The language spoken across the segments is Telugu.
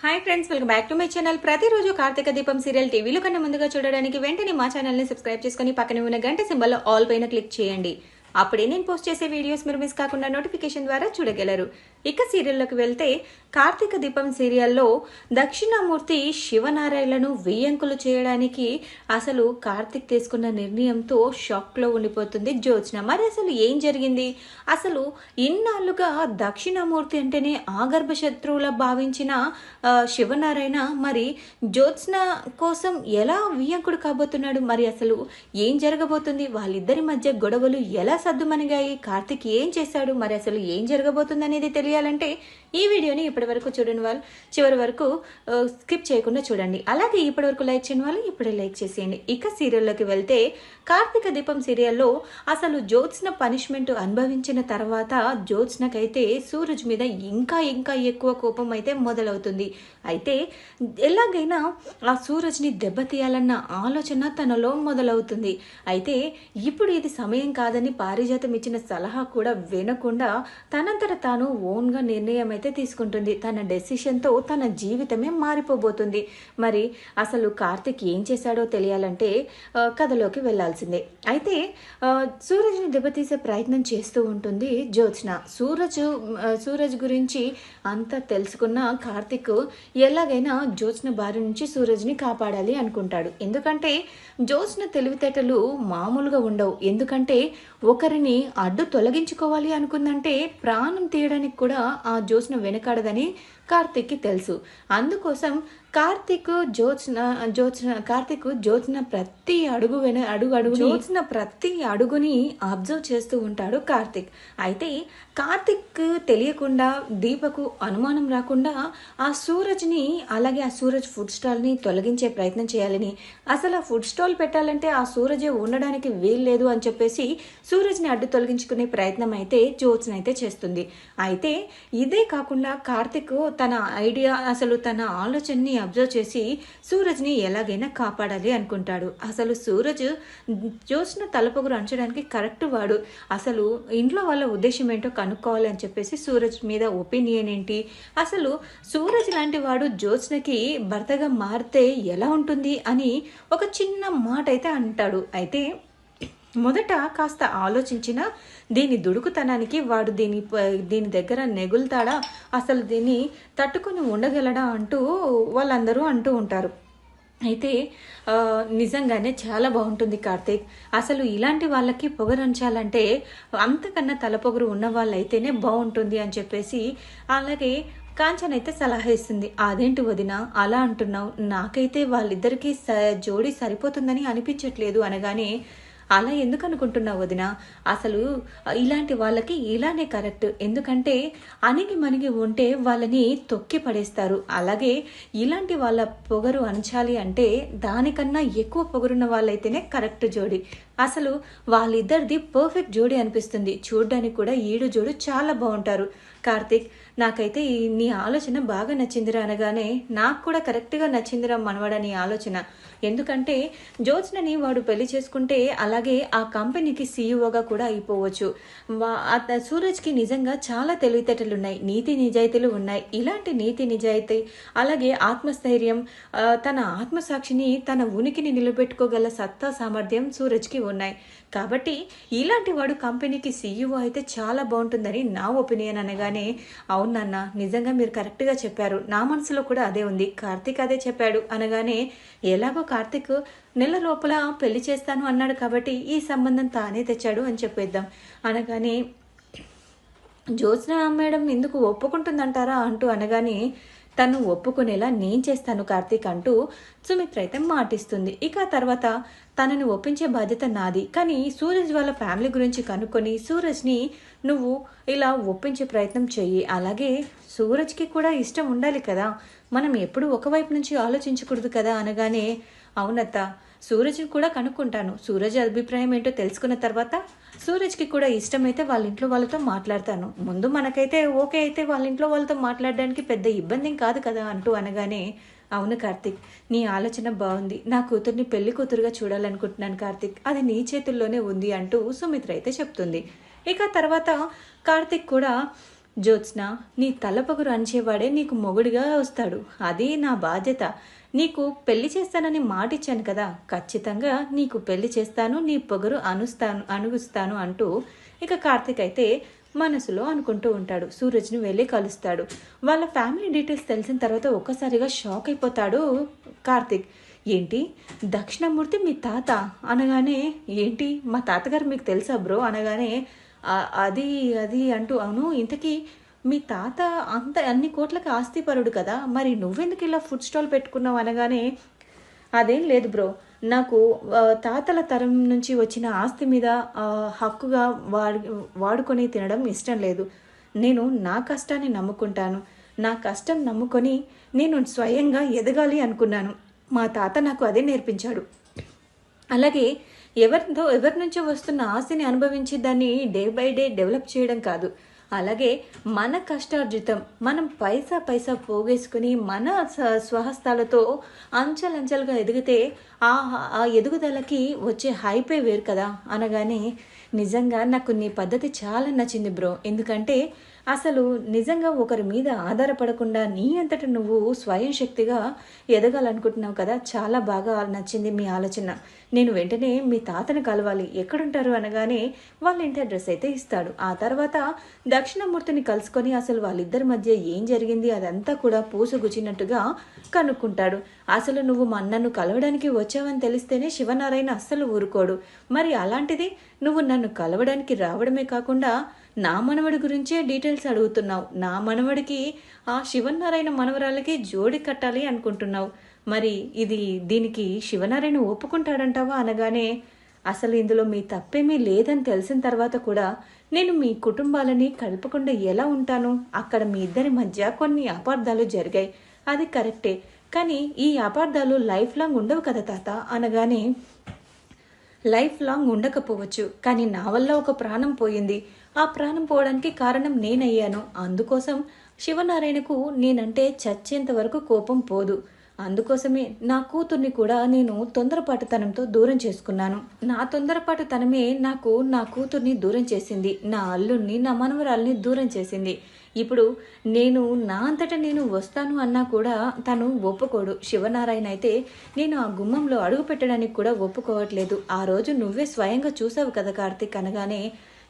Hi friends, welcome back to my channel. ప్రతిరోజు కార్తీక దీపం సీరియల్ టీవీలో కన్నా ముందుగా చూడడానికి వెంటనే మా ఛానల్ని సబ్స్క్రైబ్ చేసుకుని పక్కనే ఉన్న గంట సింబల్లో ఆల్ పైన క్లిక్ చేయండి. అప్పుడే నేను పోస్ట్ చేసే వీడియోస్ మీరు మిస్ కాకుండా నోటిఫికేషన్ ద్వారా చూడగలరు. ఇక సీరియల్లోకి వెళ్తే, కార్తీక దీపం సీరియల్లో దక్షిణామూర్తి శివనారాయణలను వెయ్యంకులు చేయడానికి అసలు కార్తీక్ తీసుకున్న నిర్ణయంతో షాక్లో ఉండిపోతుంది జ్యోత్స్న. మరి అసలు ఏం జరిగింది? అసలు ఇన్నాళ్ళుగా దక్షిణామూర్తి అంటేనే ఆగర్భ శత్రువులా భావించిన శివనారాయణ మరి జ్యోత్స్న కోసం ఎలా వియ్యంకుడు కాబోతున్నాడు? మరి అసలు ఏం జరగబోతుంది? వాళ్ళిద్దరి మధ్య గొడవలు ఎలా సద్దుమణిగాయి? కార్తీక్ ఏం చేశాడు? మరి అసలు ఏం జరగబోతుంది అనేది తెలియాలంటే ఈ వీడియోని ఇప్పటి వరకు చూడని వాళ్ళు చివరి వరకు స్కిప్ చేయకుండా చూడండి. అలాగే ఇప్పటి వరకు లైక్ చేయని వాళ్ళు ఇప్పుడే లైక్ చేసేయండి. ఇక సీరియల్లోకి వెళ్తే, కార్తీక దీపం సీరియల్లో అసలు జ్యోత్స్న పనిష్మెంట్ అనుభవించిన తర్వాత జ్యోత్స్నకైతే సూరజ్ మీద ఇంకా ఇంకా ఎక్కువ కోపం అయితే మొదలవుతుంది. అయితే ఎలాగైనా ఆ సూరజ్ని దెబ్బతీయాలన్న ఆలోచన తనలో మొదలవుతుంది. అయితే ఇప్పుడు ఇది సమయం కాదని పారిజాతం ఇచ్చిన సలహా కూడా వినకుండా తనంతట తాను ఓన్గా నిర్ణయం అయితే తీసుకుంటుంది. తన డెసిషన్తో తన జీవితమే మారిపోబోతుంది. మరి అసలు కార్తీక్ ఏం చేశాడో తెలియాలంటే కథలోకి వెళ్లాల్సిందే. అయితే సూరజ్ని దెబ్బతీసే ప్రయత్నం చేస్తూ ఉంటుంది జ్యోత్స్న. సూరజ్ గురించి అంతా తెలుసుకున్న కార్తీక్ ఎలాగైనా జ్యోత్స్న బారి నుంచి సూరజ్ని కాపాడాలి అనుకుంటాడు. ఎందుకంటే జ్యోత్స్న తెలివితేటలు మామూలుగా ఉండవు. ఎందుకంటే ఒకరిని అడ్డు తొలగించుకోవాలి అనుకుందంటే ప్రాణం తీయడానికి కూడా ఆ జ్యోత్స్న వెనకాడదని కార్తీక్కి తెలుసు. అందుకోసం కార్తీక్ జ్యోత్స్న ప్రతి జ్యోత్స్న ప్రతి అడుగుని అబ్జర్వ్ చేస్తూ ఉంటాడు కార్తీక్. అయితే కార్తీక్ తెలియకుండా దీపకు అనుమానం రాకుండా ఆ సూరజ్ని, అలాగే ఆ సూరజ్ ఫుడ్ స్టాల్ని తొలగించే ప్రయత్నం చేయాలని, అసలు ఆ ఫుడ్ స్టాల్ పెట్టాలంటే ఆ సూరజే ఉండడానికి వీల్లేదు అని చెప్పేసి సూరజ్ని అడ్డు తొలగించుకునే ప్రయత్నం అయితే జ్యోత్స్న అయితే చేస్తుంది. అయితే ఇదే కాకుండా కార్తీక్ తన ఐడియా, అసలు తన ఆలోచనని అబ్జర్వ్ చేసి సూరజ్ని ఎలాగైనా కాపాడాలి అనుకుంటాడు. అసలు సూరజ్ జ్యోత్స్న తలపొగురు అంచడానికి కరెక్ట్ వాడు. అసలు ఇంట్లో వాళ్ళ ఉద్దేశం ఏంటో కనుక్కోవాలి అని చెప్పేసి సూరజ్ మీద ఒపీనియన్ ఏంటి, అసలు సూరజ్ లాంటి వాడు జ్యోత్స్నకి భర్తగా మారితే ఎలా ఉంటుంది అని ఒక చిన్న మాట అయితే అంటాడు. అయితే మొదట కాస్త ఆలోచించిన దీని దుడుకుతనానికి వాడు దీని దగ్గర నెగులుతాడా, అసలు దీన్ని తట్టుకుని ఉండగలడా అంటూ వాళ్ళందరూ అంటూ ఉంటారు. అయితే నిజంగానే చాలా బాగుంటుంది కార్తీక్. అసలు ఇలాంటి వాళ్ళకి పొగరంచాలంటే అంతకన్నా తలపొగరు ఉన్న వాళ్ళైతేనే బాగుంటుంది అని చెప్పేసి, అలాగే కాంచన అయితే సలహా ఇస్తుంది. అదేంటి వదిన అలా అంటున్నావు? నాకైతే వాళ్ళిద్దరికీ జోడీ సరిపోతుందని అనిపించట్లేదు అనగానే, అలా ఎందుకు అనుకుంటున్నావు వదిన? అసలు ఇలాంటి వాళ్ళకి ఇలానే కరెక్ట్. ఎందుకంటే అణిగి మణిగి ఉంటే వాళ్ళని తొక్కి పడేస్తారు. అలాగే ఇలాంటి వాళ్ళ పొగరు అణచాలి అంటే దానికన్నా ఎక్కువ పొగరున్న వాళ్ళైతేనే కరెక్ట్ జోడి. అసలు వాళ్ళిద్దరిది పర్ఫెక్ట్ జోడి అనిపిస్తుంది. చూడ్డానికి కూడా ఈడు జోడు చాలా బాగుంటారు. కార్తీక్, నాకైతే నీ ఆలోచన బాగా నచ్చిందిరా అనగానే, నాకు కూడా కరెక్ట్గా నచ్చిందిరా మనవాడ నీ ఆలోచన. ఎందుకంటే జ్యోత్స్నని వాడు పెళ్లి చేసుకుంటే అలాగే ఆ కంపెనీకి సీఈఓగా కూడా అయిపోవచ్చు. సూరజ్కి నిజంగా చాలా తెలివితేటలు ఉన్నాయి, నీతి నిజాయితీలు ఉన్నాయి. ఇలాంటి నీతి నిజాయితీ, అలాగే ఆత్మస్థైర్యం, తన ఆత్మసాక్షిని, తన ఉనికిని నిలబెట్టుకోగల సత్తా సామర్థ్యం సూరజ్కి ఉన్నాయి. కాబట్టి ఇలాంటి వాడు కంపెనీకి సీఈఓ అయితే చాలా బాగుంటుందని నా ఒపీనియన్ అనగానే, అవునన్న, నిజంగా మీరు కరెక్ట్గా చెప్పారు, నా మనసులో కూడా అదే ఉంది, కార్తీక్ అదే చెప్పాడు అనగానే, ఎలాగో కార్తీక్ నెల లోపల పెళ్లి చేస్తాను అన్నాడు కాబట్టి ఈ సంబంధం తానే తెచ్చాడు అని చెప్పేద్దాం అనగానే, జ్యోత్స్న మేడం ఎందుకు ఒప్పుకుంటుందంటారా అంటూ అనగానే, తను ఒప్పుకునేలా నేను చేస్తాను కార్తీక్ అంటూ సుమిత్ర అయితే మాటిస్తుంది. ఇక తర్వాత తనని ఒప్పించే బాధ్యత నాది, కానీ సూరజ్ వాళ్ళ ఫ్యామిలీ గురించి కనుక్కొని సూరజ్ని నువ్వు ఇలా ఒప్పించే ప్రయత్నం చెయ్యి. అలాగే సూరజ్కి కూడా ఇష్టం ఉండాలి కదా, మనం ఎప్పుడు ఒకవైపు నుంచి ఆలోచించకూడదు కదా అనగానే, అవునత్త, సూరజ్ని కూడా కనుక్కుంటాను. సూరజ్ అభిప్రాయం ఏంటో తెలుసుకున్న తర్వాత సూరజ్కి కూడా ఇష్టమైతే వాళ్ళ ఇంట్లో వాళ్ళతో మాట్లాడతాను. ముందు మనకైతే ఓకే అయితే వాళ్ళ ఇంట్లో వాళ్ళతో మాట్లాడడానికి పెద్ద ఇబ్బంది కాదు కదా అంటూ అనగానే, అవును కార్తీక్, నీ ఆలోచన బాగుంది, నా కూతుర్ని పెళ్లి కూతురుగా చూడాలనుకుంటున్నాను కార్తీక్, అది నీ చేతుల్లోనే ఉంది అంటూ సుమిత్ర అయితే చెప్తుంది. ఇక తర్వాత కార్తీక్ కూడా జ్యోత్స్న, నీ తలపొగరు అంచేవాడే నీకు మొగుడిగా వస్తాడు. అది నా బాధ్యత. నీకు పెళ్లి చేస్తానని మాటిచ్చాను కదా, ఖచ్చితంగా నీకు పెళ్లి చేస్తాను, నీ పొగరు అణుగుస్తాను అంటూ ఇక కార్తీక్ అయితే మనసులో అనుకుంటూ ఉంటాడు. సూరజ్ని వెళ్ళి కలుస్తాడు. వాళ్ళ ఫ్యామిలీ డీటెయిల్స్ తెలిసిన తర్వాత ఒక్కసారిగా షాక్ అయిపోతాడు కార్తీక్. ఏంటి, దక్షిణమూర్తి మీ తాత అనగానే, ఏంటి మా తాతగారు మీకు తెలుసా బ్రో అనగానే, అది అది అంటూ, అవును ఇంతకీ మీ తాత అన్ని కోట్లకి ఆస్తిపరుడు కదా, మరి నువ్వెందుకు ఇలా ఫుడ్ స్టాల్ పెట్టుకున్నావు అనగానే, అదేం లేదు బ్రో, నాకు తాతల తరం నుంచి వచ్చిన ఆస్తి మీద హక్కుగా వాడుకొని తినడం ఇష్టం లేదు. నేను నా కష్టాన్ని నమ్ముకుంటాను. నా కష్టం నమ్ముకొని నేను స్వయంగా ఎదగాలి అనుకున్నాను. మా తాత నాకు అదే నేర్పించాడు. అలాగే ఎవరి నుంచో వస్తున్న ఆస్తిని అనుభవించి దాన్ని డే బై డే డెవలప్ చేయడం కాదు. అలాగే మన కష్టార్జితం మనం పైసా పోగేసుకుని మన స్వహస్తాలతో అంచెలంచెలుగా ఎదిగితే ఆ ఎదుగుదలకి వచ్చే హైపే వేరు కదా అనగానే, నిజంగా నాకు నీ పద్ధతి చాలా నచ్చింది బ్రో. ఎందుకంటే అసలు నిజంగా ఒకరి మీద ఆధారపడకుండా నీ అంతట నువ్వు స్వయం శక్తిగా ఎదగాలనుకుంటున్నావు కదా, చాలా బాగా నచ్చింది మీ ఆలోచన. నేను వెంటనే మీ తాతను కలవాలి, ఎక్కడుంటారు అనగానే వాళ్ళ ఇంటి అడ్రస్ అయితే ఇస్తాడు. ఆ తర్వాత దక్షిణమూర్తిని కలుసుకొని అసలు వాళ్ళిద్దరి మధ్య ఏం జరిగింది అదంతా కూడా పూసగుచ్చినట్టుగా కనుక్కుంటాడు. అసలు నువ్వు నన్ను కలవడానికి వచ్చావని తెలిస్తేనే శివనారాయణ అస్సలు ఊరుకోడు. మరి అలాంటిది నువ్వు నన్ను కలవడానికి రావడమే కాకుండా నా మనవడి గురించే డీటెయిల్స్ అడుగుతున్నావు. నా మనవడికి ఆ శివనారాయణ మనవరాలకి జోడి కట్టాలి అనుకుంటున్నావు. మరి దీనికి శివనారాయణ ఒప్పుకుంటాడంటావా అనగానే, అసలు ఇందులో మీ తప్పేమీ లేదని తెలిసిన తర్వాత కూడా నేను మీ కుటుంబాలని కలపకుండా ఎలా ఉంటాను? అక్కడ మీ ఇద్దరి మధ్య కొన్ని అపార్థాలు జరిగాయి, అది కరెక్టే. కానీ ఈ అపార్థాలు లైఫ్ లాంగ్ ఉండవు కదా తాత అనగానే, లైఫ్ లాంగ్ ఉండకపోవచ్చు, కానీ నా వల్ల ఒక ప్రాణం పోయింది. ఆ ప్రాణం పోవడానికి కారణం నేనయ్యాను. అందుకోసం శివనారాయణకు నేనంటే చచ్చేంత వరకు కోపం పోదు. అందుకోసమే నా కూతుర్ని కూడా నేను తొందరపాటుతనంతో దూరం చేసుకున్నాను. నా తొందరపాటుతనమే నాకు నా కూతుర్ని దూరం చేసింది, నా అల్లుణ్ణి నా మనవరాల్ని దూరం చేసింది. ఇప్పుడు నేను నా అంతటా నేను వస్తాను అన్నా కూడా తను ఒప్పుకోడు. శివనారాయణ అయితే నేను ఆ గుమ్మంలో అడుగు పెట్టడానికి కూడా ఒప్పుకోవట్లేదు. ఆ రోజు నువ్వే స్వయంగా చూసావు కదా కార్తీక్ అనగానే,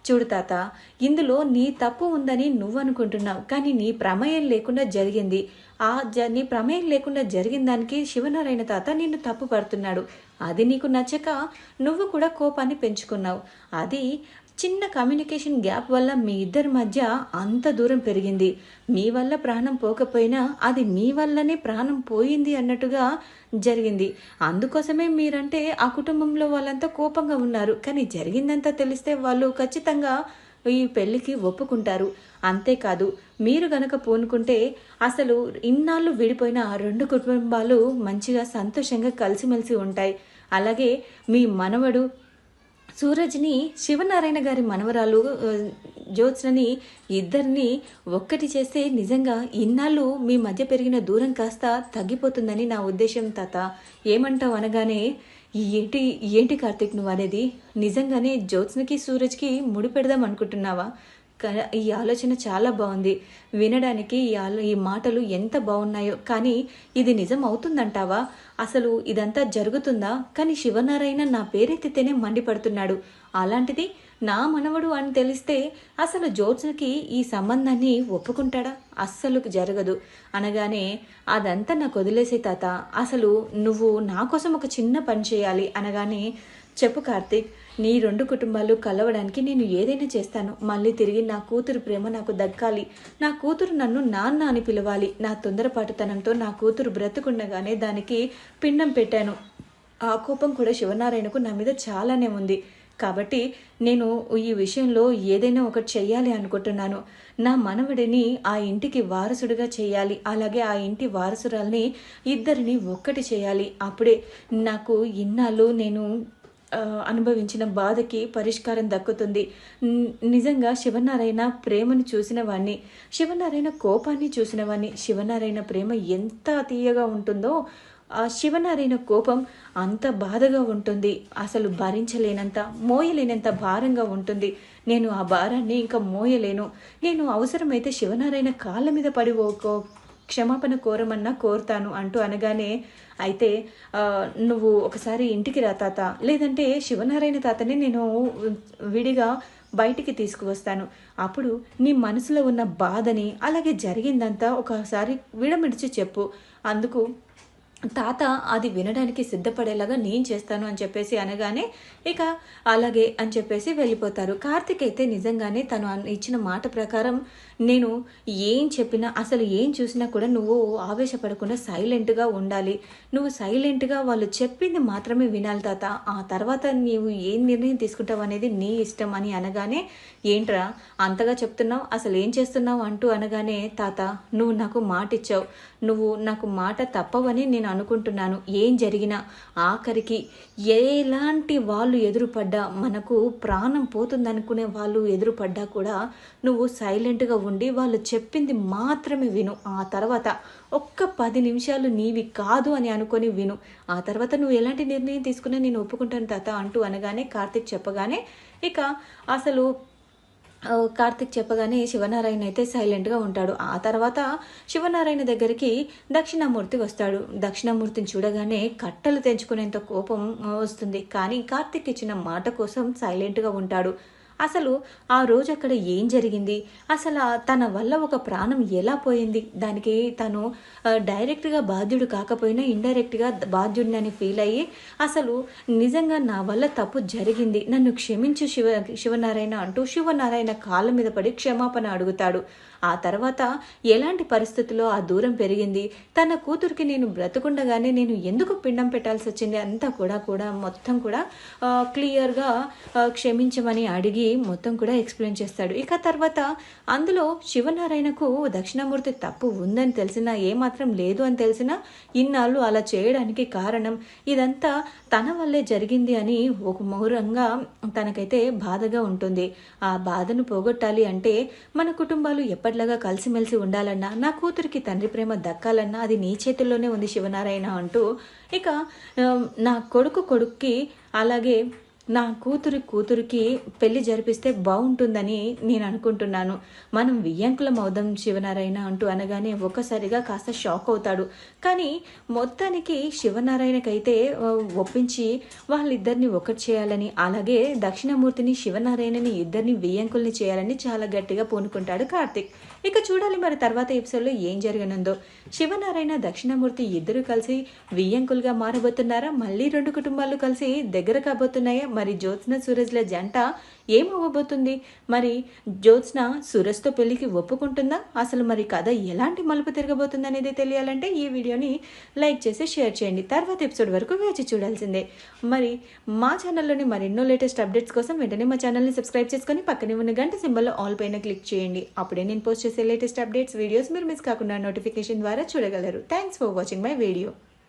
చూడు తాత, ఇందులో నీ తప్పు ఉందని నువ్వు అనుకుంటున్నావు, కానీ నీ ప్రమేయం లేకుండా జరిగింది. నీ ప్రమేయం లేకుండా జరిగిన దానికి శివనారాయణ తాత నిన్ను తప్పు పడుతున్నాడు. అది నీకు నచ్చక నువ్వు కూడా కోపాన్ని పెంచుకున్నావు. అది చిన్న కమ్యూనికేషన్ గ్యాప్ వల్ల మీ ఇద్దరి మధ్య అంత దూరం పెరిగింది. మీ వల్ల ప్రాణం పోకపోయినా అది మీ వల్లనే ప్రాణం పోయింది అన్నట్టుగా జరిగింది. అందుకోసమే మీరంటే ఆ కుటుంబంలో వాళ్ళంతా కోపంగా ఉన్నారు. కానీ జరిగిందంతా తెలిస్తే వాళ్ళు ఖచ్చితంగా ఈ పెళ్లికి ఒప్పుకుంటారు. అంతేకాదు, మీరు గనక పూనుకుంటే అసలు ఇన్నాళ్ళు విడిపోయిన ఆ రెండు కుటుంబాలు మంచిగా సంతోషంగా కలిసిమెలిసి ఉంటాయి. అలాగే మీ మనవడు సూరజ్ని శివనారాయణ గారి మనవరాలు జ్యోత్స్నని ఇద్దరిని ఒక్కటి చేస్తే నిజంగా ఇన్నాళ్ళు మీ మధ్య పెరిగిన దూరం కాస్త తగ్గిపోతుందని నా ఉద్దేశం తాత. ఏమంటావు అనగానే, ఏంటి కార్తీక్ నువ్వు అనేది? నిజంగానే జ్యోత్స్నకి సూరజ్కి ముడి పెడదాం అనుకుంటున్నావా? ఈ ఆలోచన చాలా బాగుంది వినడానికి. ఈ మాటలు ఎంత బాగున్నాయో, కానీ ఇది నిజం అవుతుందంటావా? అసలు ఇదంతా జరుగుతుందా? కానీ శివనారాయణ నా పేరెత్తితేనే మండిపడుతున్నాడు. అలాంటిది నా మనవడు అని తెలిస్తే అసలు జ్యోత్స్నకి ఈ సంబంధాన్ని ఒప్పుకుంటాడా? అస్సలు జరగదు అనగానే, అదంతా నాకు వదిలేసే తాత, అసలు నువ్వు నా కోసం ఒక చిన్న పని చేయాలి అనగానే, చెప్పు కార్తీక్, నీ రెండు కుటుంబాలు కలవడానికి నేను ఏదైనా చేస్తాను. మళ్ళీ తిరిగి నా కూతురు ప్రేమ నాకు దక్కాలి. నా కూతురు నన్ను నాన్న అని పిలవాలి. నా తొందరపాటుతనంతో నా కూతురు బ్రతుకుండగానే దానికి పిండం పెట్టాను. ఆ కోపం కూడా శివనారాయణకు నా మీద చాలానే ఉంది. కాబట్టి నేను ఈ విషయంలో ఏదైనా ఒకటి చెయ్యాలి అనుకుంటున్నాను. నా మనవడిని ఆ ఇంటికి వారసుడిగా చేయాలి. అలాగే ఆ ఇంటి వారసురాల్ని ఇద్దరిని ఒక్కటి చేయాలి. అప్పుడే నాకు ఇన్నాళ్ళు నేను అనుభవించిన బాధకి పరిష్కారం దక్కుతుంది. నిజంగా శివనారాయణ ప్రేమను చూసిన వాణ్ణి, శివనారాయణ కోపాన్ని చూసిన వాణ్ణి. శివనారాయణ ప్రేమ ఎంత తీయగా ఉంటుందో శివనారాయణ కోపం అంత బాధగా ఉంటుంది, అసలు భరించలేనంత మోయలేనంత భారంగా ఉంటుంది. నేను ఆ భారాన్ని ఇంకా మోయలేను, నేను అవసరమైతే శివనారాయణ కాళ్ళ మీద పడి క్షమాపణ కోరమన్నా కోరుతాను అంటూ అనగానే, అయితే నువ్వు ఒకసారి ఇంటికి రా తాత, లేదంటే శివనారాయణ తాతని నేను విడిగా బయటికి తీసుకువస్తాను, అప్పుడు నీ మనసులో ఉన్న బాధని అలాగే జరిగిందంతా ఒకసారి విడమిడిచి చెప్పు, అందుకు తాత అది వినడానికి సిద్ధపడేలాగా నేను చేస్తాను అని చెప్పేసి అనగానే, ఇక అలాగే అని చెప్పేసి వెళ్ళిపోతారు. కార్తిక్ అయితే నిజంగానే తను ఇచ్చిన మాట ప్రకారం నేను ఏం చెప్పినా అసలు ఏం చూసినా కూడా నువ్వు ఆవేశపడకుండా సైలెంట్గా ఉండాలి, నువ్వు సైలెంట్గా వాళ్ళు చెప్పింది మాత్రమే వినాలి తాత, ఆ తర్వాత నీవు ఏం నిర్ణయం తీసుకుంటావు అనేది నీ ఇష్టం అని అనగానే, ఏంట్రా అంతగా చెప్తున్నావు, అసలు ఏం చేస్తున్నావు అంటూ అనగానే, తాత నువ్వు నాకు మాట ఇచ్చావు, నువ్వు నాకు మాట తప్పవని నేను అనుకుంటున్నాను, ఏం జరిగినా ఆఖరికి ఎలాంటి వాళ్ళు ఎదురుపడ్డా, మనకు ప్రాణం పోతుందనుకునే వాళ్ళు ఎదురుపడ్డా కూడా నువ్వు సైలెంట్గా ఉండి వాళ్ళు చెప్పింది మాత్రమే విను, ఆ తర్వాత ఒక్క 10 నిమిషాలు నీవి కాదు అని అనుకొని విను, ఆ తర్వాత నువ్వు ఎలాంటి నిర్ణయం తీసుకున్నా నేను ఒప్పుకుంటాను తాత అంటూ అనగానే, కార్తిక్ చెప్పగానే ఇక అసలు కార్తిక్ చెప్పగానే శివనారాయణ అయితే సైలెంట్గా ఉంటాడు. ఆ తర్వాత శివనారాయణ దగ్గరికి దక్షిణామూర్తి వస్తాడు. దక్షిణామూర్తిని చూడగానే కట్టలు తెంచుకునేంత కోపం వస్తుంది, కానీ కార్తిక్ ఇచ్చిన మాట కోసం సైలెంట్గా ఉంటాడు. అసలు ఆ రోజు అక్కడ ఏం జరిగింది, అసలు తన వల్ల ఒక ప్రాణం ఎలా పోయింది, దానికి తను డైరెక్ట్గా బాధ్యుడు కాకపోయినా ఇండైరెక్ట్గా బాధ్యుడిని ఫీల్ అయ్యి, అసలు నిజంగా నా వల్ల తప్పు జరిగింది, నన్ను క్షమించు శివనారాయణ అంటూ శివనారాయణ కాళ్ళ మీద పడి క్షమాపణ అడుగుతాడు. ఆ తర్వాత ఎలాంటి పరిస్థితుల్లో ఆ దూరం పెరిగింది, తన కూతురికి నేను బ్రతుకుండగానే నేను ఎందుకు పిండం పెట్టాల్సి వచ్చింది అంతా కూడా మొత్తం కూడా క్లియర్గా క్షమించమని అడిగి మొత్తం కూడా ఎక్స్ప్లెయిన్ చేస్తాడు. ఇక తర్వాత అందులో శివనారాయణకు దక్షిణామూర్తి తప్పు ఉందని తెలిసినా, ఏమాత్రం లేదు అని తెలిసినా, ఇన్నాళ్ళు అలా చేయడానికి కారణం ఇదంతా తన వల్లే జరిగింది అని ఒక మౌరంగా తనకైతే బాధగా ఉంటుంది. ఆ బాధను పోగొట్టాలి అంటే మన కుటుంబాలు ఎప్పటిలాగా కలిసిమెలిసి ఉండాలన్నా, నా కూతురికి తండ్రి ప్రేమ దక్కాలన్నా అది నీ చేతుల్లోనే ఉంది శివనారాయణ అంటూ, ఇక నా కొడుకుకి అలాగే నా కూతురికి పెళ్లి జరిపిస్తే బాగుంటుందని నేను అనుకుంటున్నాను, మనం వియ్యంకులం అవుదాం శివనారాయణ అంటూ అనగానే ఒక్కసారిగా కాస్త షాక్ అవుతాడు. కానీ మొత్తానికి శివనారాయణకైతే ఒప్పించి వాళ్ళిద్దరిని ఒకటి చేయాలని, అలాగే దక్షిణామూర్తిని శివనారాయణని ఇద్దరిని వియ్యంకుల్ని చేయాలని చాలా గట్టిగా పూనుకుంటాడు కార్తిక్. ఇక చూడాలి మరి తర్వాత ఎపిసోడ్లో ఏం జరగనుందో. శివనారాయణ దక్షిణామూర్తి ఇద్దరు కలిసి వియ్యంకులుగా మారబోతున్నారా, మళ్ళీ 2 కుటుంబాలు కలిసి దగ్గర కాబోతున్నాయా, మరి జ్యోత్స్న సూరజ్ల జంట ఏమవ్వబోతుంది, మరి జ్యోత్స్న సూరజ్తో పెళ్లికి ఒప్పుకుంటుందా, అసలు మరి కథ ఎలాంటి మలుపు తిరగబోతుంది అనేది తెలియాలంటే ఈ వీడియోని లైక్ చేసి షేర్ చేయండి. తర్వాత ఎపిసోడ్ వరకు వేచి చూడాల్సిందే. మరి మా ఛానల్లోని మరెన్నో లేటెస్ట్ అప్డేట్స్ కోసం వెంటనే మా ఛానల్ని సబ్స్క్రైబ్ చేసుకొని పక్కనే ఉన్న గంట సింబల్లో ఆల్ పైన క్లిక్ చేయండి. అప్పుడే నేను పోస్ట్ చేసే లేటెస్ట్ అప్డేట్స్ వీడియోస్ మీరు మిస్ కాకుండా నోటిఫికేషన్ ద్వారా చూడగలరు. Thanks for watching my video.